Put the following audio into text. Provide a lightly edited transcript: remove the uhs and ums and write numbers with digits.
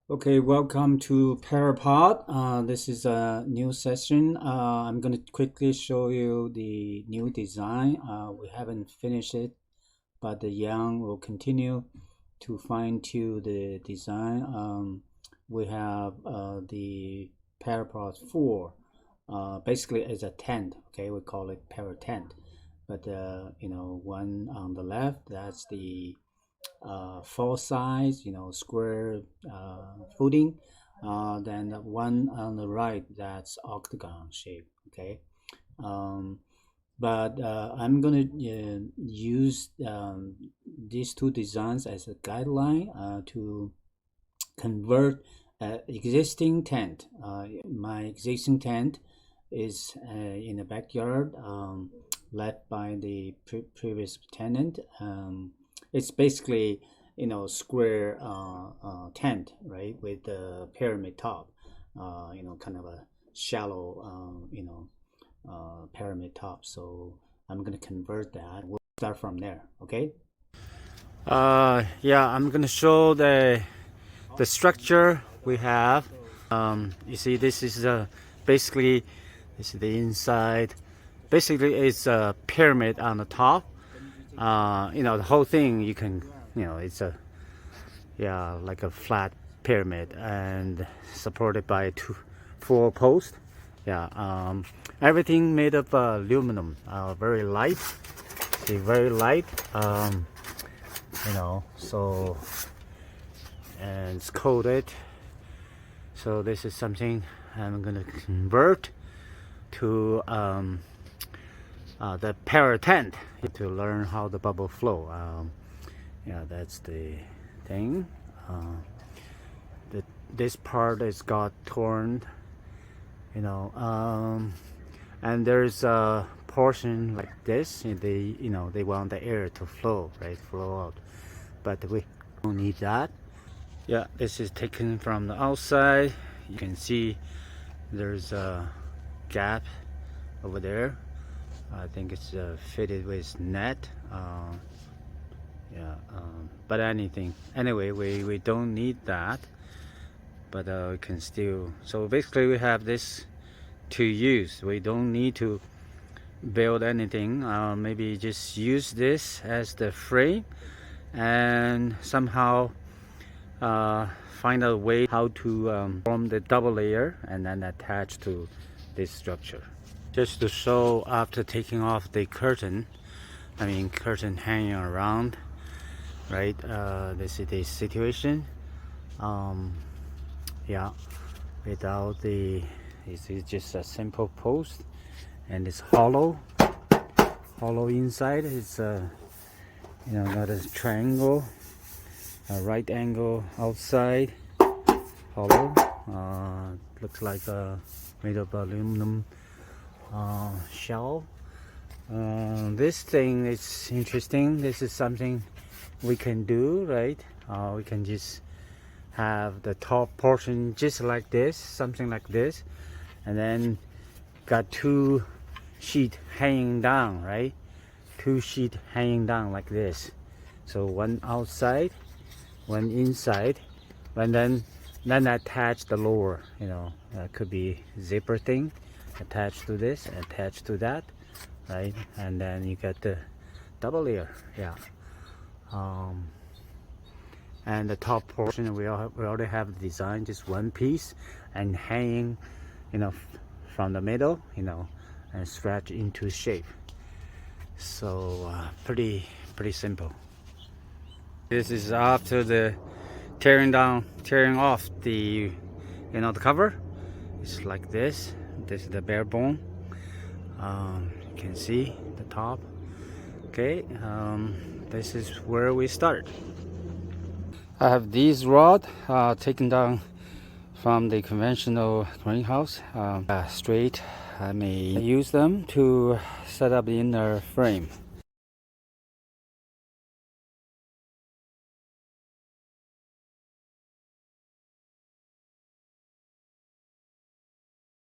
Okay, welcome to PyraPod. This is a new session. I'm going to quickly show you the new design. We haven't finished it, but the Yang will continue to fine-tune the design. We have the PyraPod 4. Basically, it's a tent. Okay, we call it PyraTENT. But one on the left, that's the four sides, square footing. Then one on the right, that's octagon shape. Okay. Um, but I'm gonna use these two designs as a guideline to convert existing tent. My existing tent is in the backyard, left by the previous tenant. It's basically square tent, right, with the pyramid top. Kind of a shallow pyramid top. So I'm gonna convert that. We'll start from there. Okay. Yeah, I'm gonna show the structure we have. You see, this is basically this is the inside. Basically, it's a pyramid on the top. The whole thing you can, it's like a flat pyramid and supported by four posts. Everything made of aluminum, very light. See, very light. So and it's coated. So this is something I'm gonna convert to the PyraTENT to learn how the bubble flow. That's the thing. This part is got torn, and there's a portion like this. They want the air to flow, right, flow out, but we don't need that. Yeah, this is taken from the outside. You can see there's a gap over there. I think it's fitted with net. But anyway, we don't need that, but we can still. So basically we have this to use. We don't need to build anything. Maybe just use this as the frame and somehow find a way how to form the double layer and then attach to this structure. Just to show, after taking off the curtain hanging around, right? This is the situation. Without it's just a simple post, and it's hollow inside. It's got a triangle, a right angle outside, hollow. Looks like made of aluminum shell. This thing is interesting. This is something we can do, right? We can just have the top portion just like this, something like this, and then got two sheet hanging down, right? Two sheet hanging down like this. So one outside, one inside, and then attach the lower. Could be zipper thing attached to this, attached to that, right? And then you get the double layer. And the top portion we already have the design, just one piece and hanging from the middle, and stretch into shape. So pretty simple. This is after the tearing off the the cover. It's like this. This is the bare bone. You can see the top. Okay, this is where we start. I have these rods taken down from the conventional greenhouse, straight. I may use them to set up the inner frame.